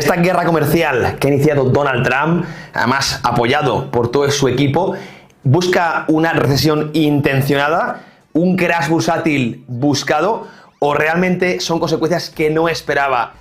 esta guerra comercial que ha iniciado Donald Trump, además apoyado por todo su equipo, busca una recesión intencionada, un crash bursátil buscado, o realmente son consecuencias que no esperaba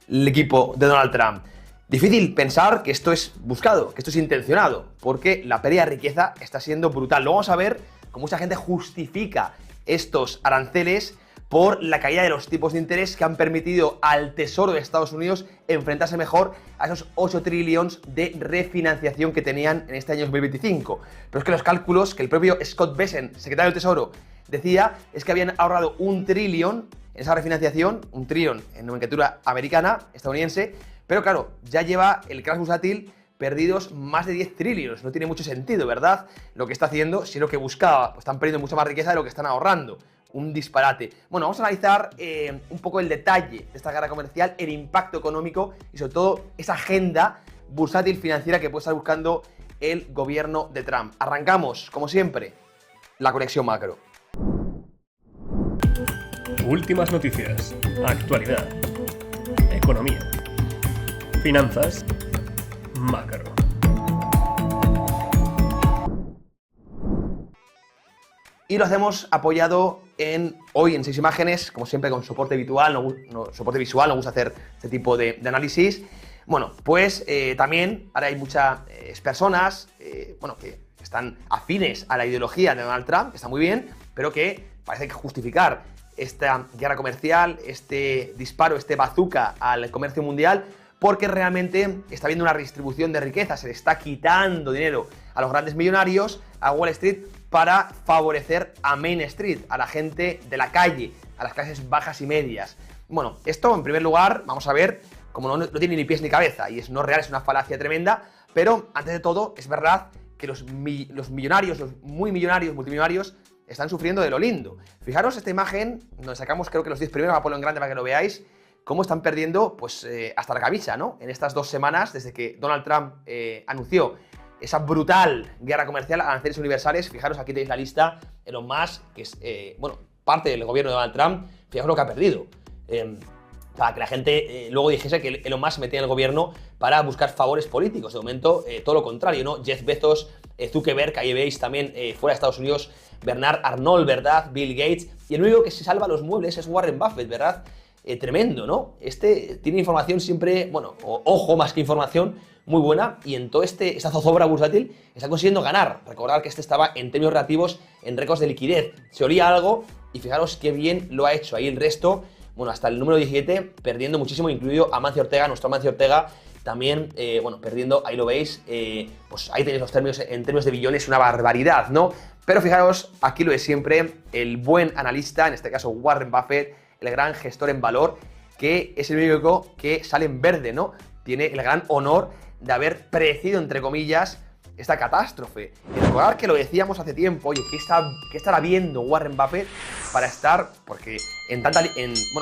el equipo de Donald Trump. Difícil pensar que esto es buscado, que esto es intencionado, porque la pérdida de riqueza está siendo brutal. Lo vamos a ver cómo mucha gente justifica estos aranceles por la caída de los tipos de interés que han permitido al Tesoro de Estados Unidos enfrentarse mejor a esos 8 trillones de refinanciación que tenían en este año 2025. Pero es que los cálculos que el propio Scott Bessent, secretario del Tesoro, decía es que habían ahorrado 1 trillón en esa refinanciación, 1 trillón en nomenclatura americana, estadounidense, pero claro, ya lleva el crash bursátil perdidos más de 10 trillones. No tiene mucho sentido, ¿verdad? Lo que está haciendo, si lo que buscaba, pues están perdiendo mucha más riqueza de lo que están ahorrando. Un disparate. Bueno, vamos a analizar un poco el detalle de esta guerra comercial, el impacto económico y sobre todo esa agenda bursátil financiera que puede estar buscando el gobierno de Trump. Arrancamos, como siempre, la conexión macro. Últimas noticias, actualidad, economía, finanzas, macro. Y lo hacemos apoyado hoy en 6 imágenes, como siempre con soporte visual, nos gusta hacer este tipo de análisis. Bueno, pues también ahora hay muchas personas que están afines a la ideología de Donald Trump, que está muy bien, pero que parece que justificar esta guerra comercial, este disparo, este bazooka al comercio mundial, porque realmente está habiendo una redistribución de riqueza, se le está quitando dinero a los grandes millonarios, a Wall Street, para favorecer a Main Street, a la gente de la calle, a las clases bajas y medias. Bueno, esto en primer lugar, vamos a ver, como no tiene ni pies ni cabeza y no es real, es una falacia tremenda, pero antes de todo es verdad que los millonarios, los muy millonarios, multimillonarios, están sufriendo de lo lindo. Fijaros esta imagen, donde sacamos creo que los 10 primeros, voy a ponerlo en grande para que lo veáis, cómo están perdiendo pues hasta la cabeza, ¿no? En estas 2 semanas, desde que Donald Trump anunció esa brutal guerra comercial, aranceles universales. Fijaros, aquí tenéis la lista. Elon Musk, que es parte del gobierno de Donald Trump, fijaros lo que ha perdido. Para que la gente luego dijese que Elon Musk se metía en el gobierno para buscar favores políticos. De momento, todo lo contrario, ¿no? Jeff Bezos, Zuckerberg, ahí veis también fuera de Estados Unidos, Bernard Arnault, ¿verdad? Bill Gates. Y el único que se salva los muebles es Warren Buffett, ¿verdad? Tremendo, ¿no? Este tiene información siempre, ojo, más que información, muy buena, y en toda esta zozobra bursátil está consiguiendo ganar. Recordad que este estaba en términos relativos en récords de liquidez. Se olía algo y fijaros qué bien lo ha hecho. Ahí el resto, hasta el número 17, perdiendo muchísimo, incluido Amancio Ortega, nuestro Amancio Ortega, también, perdiendo, ahí lo veis, pues ahí tenéis los términos, en términos de billones, una barbaridad, ¿no? Pero fijaros, aquí lo de siempre, el buen analista, en este caso Warren Buffett, el gran gestor en valor, que es el único que sale en verde, ¿no? Tiene el gran honor de haber predecido, entre comillas, esta catástrofe. Y recordar que lo decíamos hace tiempo, oye, ¿qué estará viendo Warren Buffett para estar, porque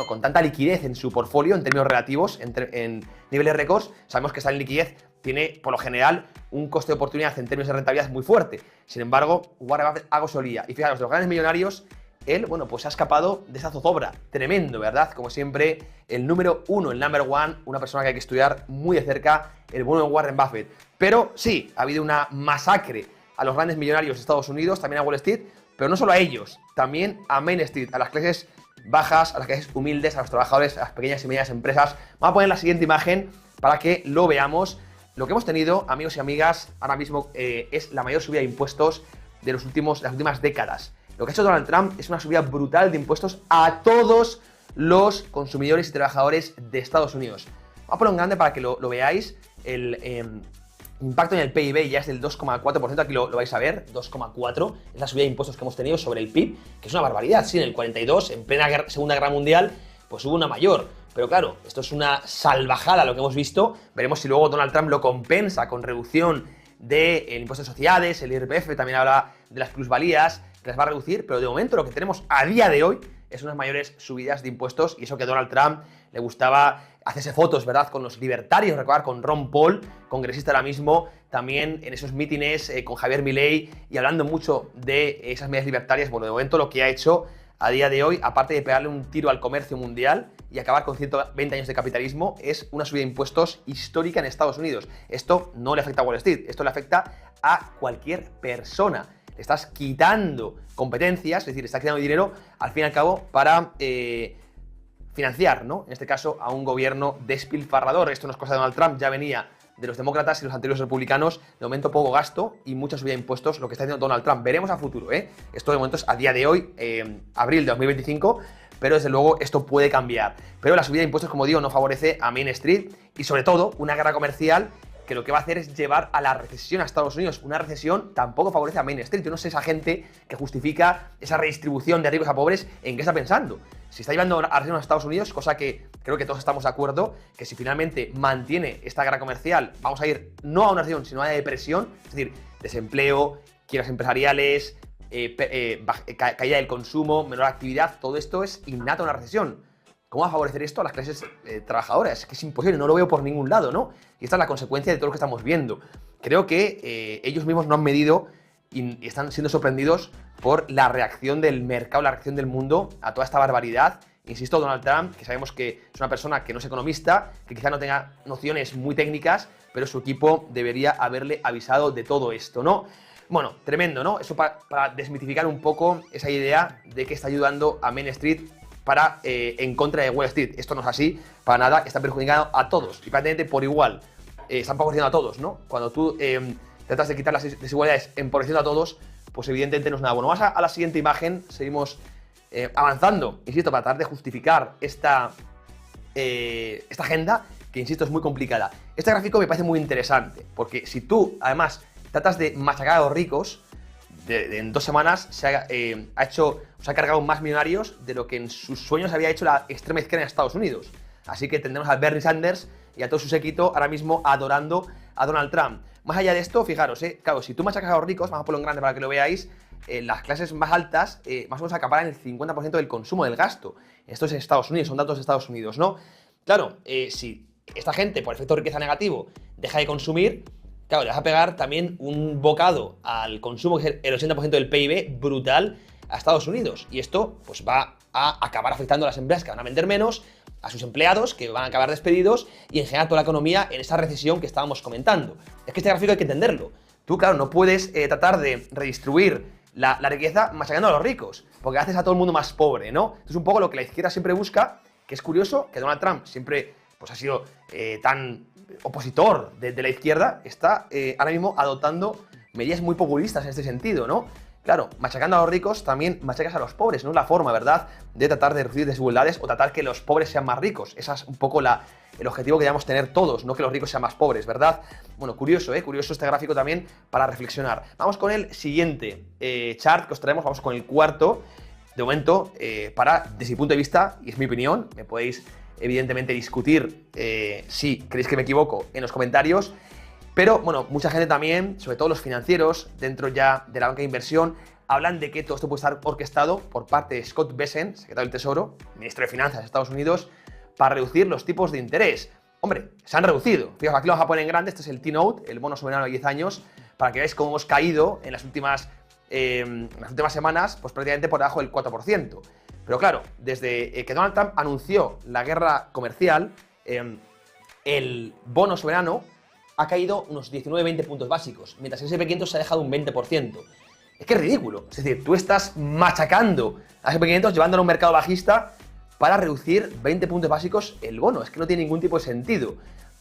con tanta liquidez en su portfolio, en términos relativos, en niveles récords, sabemos que esa liquidez tiene, por lo general, un coste de oportunidad en términos de rentabilidad muy fuerte. Sin embargo, Warren Buffett algo solía. Y fijaros, los grandes millonarios, él, pues ha escapado de esa zozobra. Tremendo, ¿verdad? Como siempre, el número 1, el number 1, una persona que hay que estudiar muy de cerca, el bueno de Warren Buffett. Pero sí, ha habido una masacre a los grandes millonarios de Estados Unidos, también a Wall Street, pero no solo a ellos, también a Main Street, a las clases bajas, a las clases humildes, a los trabajadores, a las pequeñas y medianas empresas. Vamos a poner la siguiente imagen para que lo veamos. Lo que hemos tenido, amigos y amigas, ahora mismo es la mayor subida de impuestos de las últimas décadas. Lo que ha hecho Donald Trump es una subida brutal de impuestos a todos los consumidores y trabajadores de Estados Unidos. Vamos a ponerlo en grande para que lo veáis. El impacto en el PIB ya es del 2,4%, aquí lo vais a ver, 2,4%. Es la subida de impuestos que hemos tenido sobre el PIB, que es una barbaridad. Sí, en el 42, en plena Segunda Guerra Mundial, pues hubo una mayor. Pero claro, esto es una salvajada lo que hemos visto. Veremos si luego Donald Trump lo compensa con reducción del impuesto de sociedades, el IRPF, también habla de las plusvalías, que las va a reducir, pero de momento lo que tenemos a día de hoy es unas mayores subidas de impuestos, y eso que a Donald Trump le gustaba hacerse fotos, ¿verdad?, con los libertarios, recordar con Ron Paul, congresista ahora mismo, también en esos mítines con Javier Milei, y hablando mucho de esas medidas libertarias. Bueno, de momento lo que ha hecho a día de hoy, aparte de pegarle un tiro al comercio mundial y acabar con 120 años de capitalismo, es una subida de impuestos histórica en Estados Unidos. Esto no le afecta a Wall Street, esto le afecta a cualquier persona. Le estás quitando competencias, es decir, le estás quitando dinero, al fin y al cabo, para financiar, ¿no? En este caso, a un gobierno despilfarrador. Esto no es cosa de Donald Trump, ya venía de los demócratas y los anteriores republicanos. De momento, poco gasto y mucha subida de impuestos, lo que está haciendo Donald Trump. Veremos a futuro, ¿eh? Esto de momento es a día de hoy, abril de 2025, pero desde luego esto puede cambiar. Pero la subida de impuestos, como digo, no favorece a Main Street y, sobre todo, una guerra comercial que lo que va a hacer es llevar a la recesión a Estados Unidos. Una recesión tampoco favorece a Main Street. Yo no sé esa gente que justifica esa redistribución de ricos a pobres, ¿en qué está pensando? Si está llevando a la recesión a Estados Unidos, cosa que creo que todos estamos de acuerdo, que si finalmente mantiene esta guerra comercial, vamos a ir no a una recesión, sino a una depresión, es decir, desempleo, quiebras empresariales, caída del consumo, menor actividad, todo esto es innato a una recesión. ¿Cómo va a favorecer esto a las clases trabajadoras? Es que es imposible, no lo veo por ningún lado, ¿no? Y esta es la consecuencia de todo lo que estamos viendo. Creo que ellos mismos no han medido y están siendo sorprendidos por la reacción del mercado, la reacción del mundo a toda esta barbaridad. Insisto, Donald Trump, que sabemos que es una persona que no es economista, que quizá no tenga nociones muy técnicas, pero su equipo debería haberle avisado de todo esto, ¿no? Bueno, tremendo, ¿no? Eso para desmitificar un poco esa idea de que está ayudando a Main Street en contra de Wall Street. Esto no es así, para nada, está perjudicando a todos y prácticamente por igual. Están favoreciendo a todos, ¿no? Cuando tú tratas de quitar las desigualdades empobreciendo a todos, pues evidentemente no es nada bueno. Vamos a la siguiente imagen, seguimos avanzando, insisto, para tratar de justificar esta agenda, que insisto es muy complicada. Este gráfico me parece muy interesante, porque si tú además tratas de machacar a los ricos, en 2 semanas se ha cargado más millonarios de lo que en sus sueños había hecho la extrema izquierda en Estados Unidos. Así que tendremos a Bernie Sanders y a todo su séquito ahora mismo adorando a Donald Trump. Más allá de esto, fijaros, claro, si tú machacas a los ricos, vamos a ponerlo en grande para que lo veáis, las clases más altas más o menos acaparan el 50% del consumo, del gasto. Esto es en Estados Unidos, son datos de Estados Unidos, ¿no? Claro, si esta gente, por efecto de riqueza negativo, deja de consumir, claro, le vas a pegar también un bocado al consumo, que es el 80% del PIB, brutal, a Estados Unidos. Y esto pues va a acabar afectando a las empresas que van a vender menos, a sus empleados que van a acabar despedidos y en general toda la economía en esa recesión que estábamos comentando. Es que este gráfico hay que entenderlo. Tú, claro, no puedes tratar de redistribuir la riqueza machacando a los ricos, porque haces a todo el mundo más pobre, ¿no? Esto es un poco lo que la izquierda siempre busca, que es curioso que Donald Trump siempre pues, ha sido tan opositor de la izquierda, está ahora mismo adoptando medidas muy populistas en este sentido, ¿no? Claro, machacando a los ricos también machacas a los pobres, no es la forma, ¿verdad?, de tratar de reducir desigualdades o tratar que los pobres sean más ricos. Ese es un poco el objetivo que debemos tener todos, no que los ricos sean más pobres, ¿verdad? Bueno, curioso, curioso este gráfico también para reflexionar. Vamos con el siguiente chart que os traemos, vamos con el cuarto, de momento, desde mi punto de vista, y es mi opinión, me podéis evidentemente discutir si creéis que me equivoco en los comentarios. Pero, bueno, mucha gente también, sobre todo los financieros, dentro ya de la banca de inversión, hablan de que todo esto puede estar orquestado por parte de Scott Bessent, secretario del Tesoro, ministro de Finanzas de Estados Unidos, para reducir los tipos de interés. Hombre, se han reducido. Fijaos, aquí lo vamos a poner en grande, este es el T-Note, el bono soberano de 10 años, para que veáis cómo hemos caído en las últimas semanas, pues prácticamente por debajo del 4%. Pero claro, desde que Donald Trump anunció la guerra comercial, el bono soberano ha caído unos 19-20 puntos básicos, mientras el S&P 500 se ha dejado un 20%. Es que es ridículo. Es decir, tú estás machacando al S&P 500, llevándolo a un mercado bajista para reducir 20 puntos básicos el bono. Es que no tiene ningún tipo de sentido.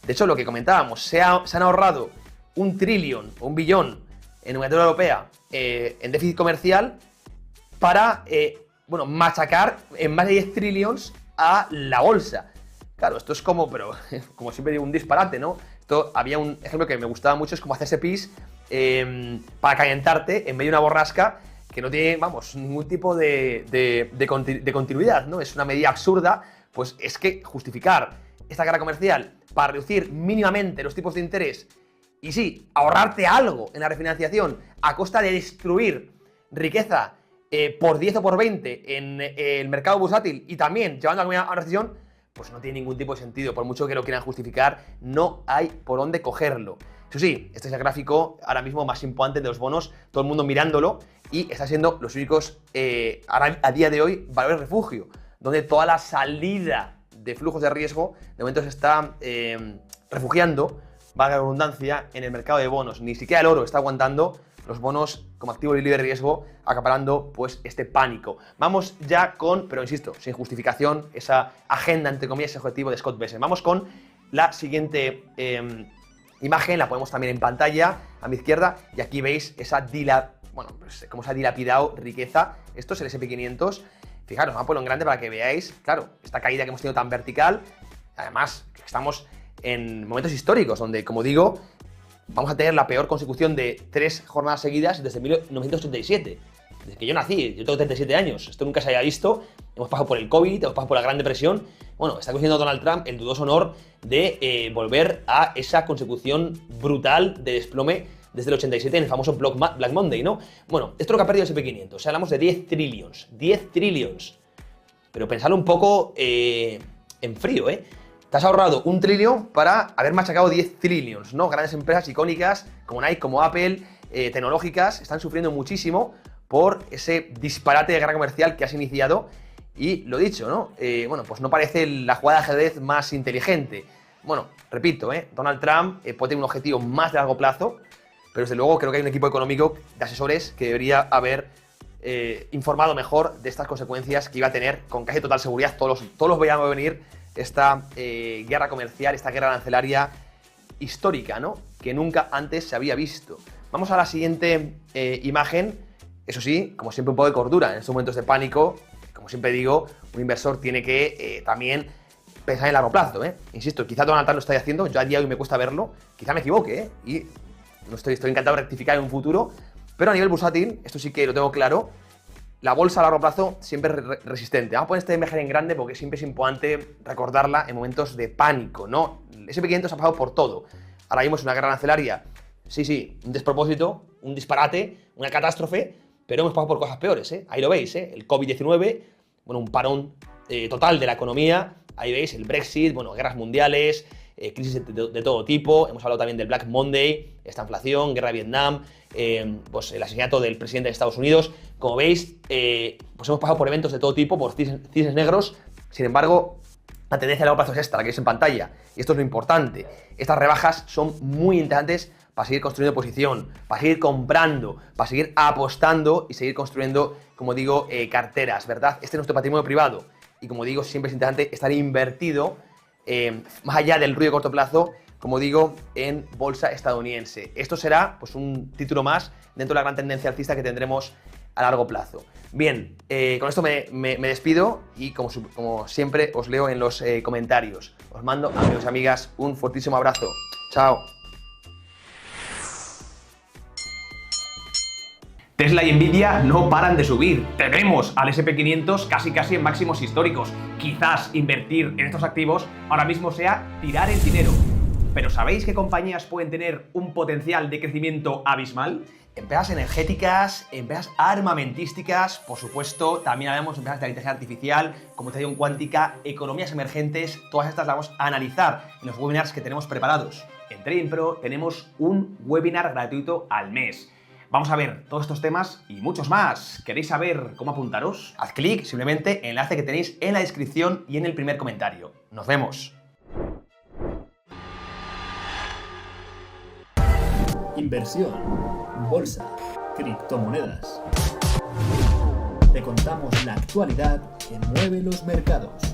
De hecho, lo que comentábamos, se han ahorrado 1 trillón o 1 billón en la Unión Europea en déficit comercial para machacar en más de 10 trillions a la bolsa. Claro, esto es como siempre digo, un disparate, ¿no? Había un ejemplo que me gustaba mucho, es como hacerse pis para calentarte en medio de una borrasca que no tiene, ningún tipo de continuidad, ¿no? Es una medida absurda, pues es que justificar esta guerra comercial para reducir mínimamente los tipos de interés y sí, ahorrarte algo en la refinanciación a costa de destruir riqueza por 10 o por 20 en el mercado bursátil y también llevando a una recesión, pues no tiene ningún tipo de sentido. Por mucho que lo quieran justificar, no hay por dónde cogerlo. Eso sí, este es el gráfico ahora mismo más importante de los bonos, todo el mundo mirándolo, y está siendo los únicos, ahora, a día de hoy, valores refugio, donde toda la salida de flujos de riesgo de momento se está refugiando, valga la redundancia, en el mercado de bonos. Ni siquiera el oro está aguantando, los bonos como activo libre de riesgo acaparando pues este pánico. Vamos ya con, pero insisto, sin justificación, esa agenda, entre comillas, ese objetivo de Scott Bessent. Vamos con la siguiente imagen, la ponemos también en pantalla a mi izquierda, y aquí veis esa cómo se ha dilapidado riqueza. Esto es el S&P 500. Fijaros, vamos a ponerlo en grande para que veáis, claro, esta caída que hemos tenido tan vertical. Además, que estamos en momentos históricos donde, como digo, vamos a tener la peor consecución de 3 jornadas seguidas desde 1987. Desde que yo nací, yo tengo 37 años, esto nunca se había visto. Hemos pasado por el COVID, hemos pasado por la Gran Depresión. Bueno, está consiguiendo Donald Trump el dudoso honor de volver a esa consecución brutal de desplome desde el 87 en el famoso Black Monday, ¿no? Bueno, esto es lo que ha perdido el S&P 500. O sea, hablamos de 10 trillions. 10 trillions. Pero pensadlo un poco en frío, ¿eh? Te has ahorrado 1 trillón para haber machacado 10 trillions, ¿no? Grandes empresas icónicas como Nike, como Apple, tecnológicas, están sufriendo muchísimo por ese disparate de guerra comercial que has iniciado. Y lo dicho, ¿no? Bueno, pues no parece la jugada de ajedrez más inteligente. Bueno, repito, Donald Trump puede tener un objetivo más de largo plazo, pero desde luego creo que hay un equipo económico de asesores que debería haber informado mejor de estas consecuencias que iba a tener con casi total seguridad. Todos los veíamos venir esta guerra comercial, esta guerra arancelaria histórica, ¿no? Que nunca antes se había visto. Vamos a la siguiente imagen. Eso sí, como siempre, un poco de cordura en estos momentos de pánico. Como siempre digo, un inversor tiene que también pensar en largo plazo, Insisto, quizá Donald Trump lo está haciendo, yo a día de hoy me cuesta verlo, quizá me equivoque, y no estoy encantado de rectificar en un futuro, pero a nivel bursátil, esto sí que lo tengo claro, la bolsa a largo plazo siempre es resistente. Vamos a poner esta imagen en grande porque siempre es importante recordarla en momentos de pánico, ¿no? El S&P 500 ha pasado por todo. Ahora mismo es una guerra arancelaria, sí, un despropósito, un disparate, una catástrofe, pero hemos pasado por cosas peores, Ahí lo veis, el COVID-19, bueno, un parón total de la economía, ahí veis el Brexit, bueno, guerras mundiales, crisis de todo tipo, hemos hablado también del Black Monday, esta inflación, guerra de Vietnam, pues el asesinato del presidente de Estados Unidos. Como veis, pues hemos pasado por eventos de todo tipo, por cisnes negros. Sin embargo, la tendencia a largo plazo es esta, la que veis en pantalla, y esto es lo importante. Estas rebajas son muy interesantes para seguir construyendo posición, para seguir comprando, para seguir apostando y seguir construyendo, como digo, carteras, ¿verdad? Este es nuestro patrimonio privado, y como digo, siempre es interesante estar invertido más allá del ruido de corto plazo, como digo, en bolsa estadounidense. Esto será pues un título más dentro de la gran tendencia alcista que tendremos a largo plazo. Bien, con esto me despido y como siempre os leo en los comentarios. Os mando, amigos y amigas, un fortísimo abrazo. Chao. Tesla y Nvidia no paran de subir. Tenemos al S&P 500 casi en máximos históricos. Quizás invertir en estos activos ahora mismo sea tirar el dinero. Pero ¿sabéis qué compañías pueden tener un potencial de crecimiento abismal? Empresas energéticas, empresas armamentísticas, por supuesto, también hablamos de empresas de inteligencia artificial, computación cuántica, economías emergentes. Todas estas las vamos a analizar en los webinars que tenemos preparados. En Trading Pro tenemos un webinar gratuito al mes. Vamos a ver todos estos temas y muchos más. ¿Queréis saber cómo apuntaros? Haz clic simplemente en el enlace que tenéis en la descripción y en el primer comentario. ¡Nos vemos! Inversión, bolsa, criptomonedas. Te contamos la actualidad que mueve los mercados.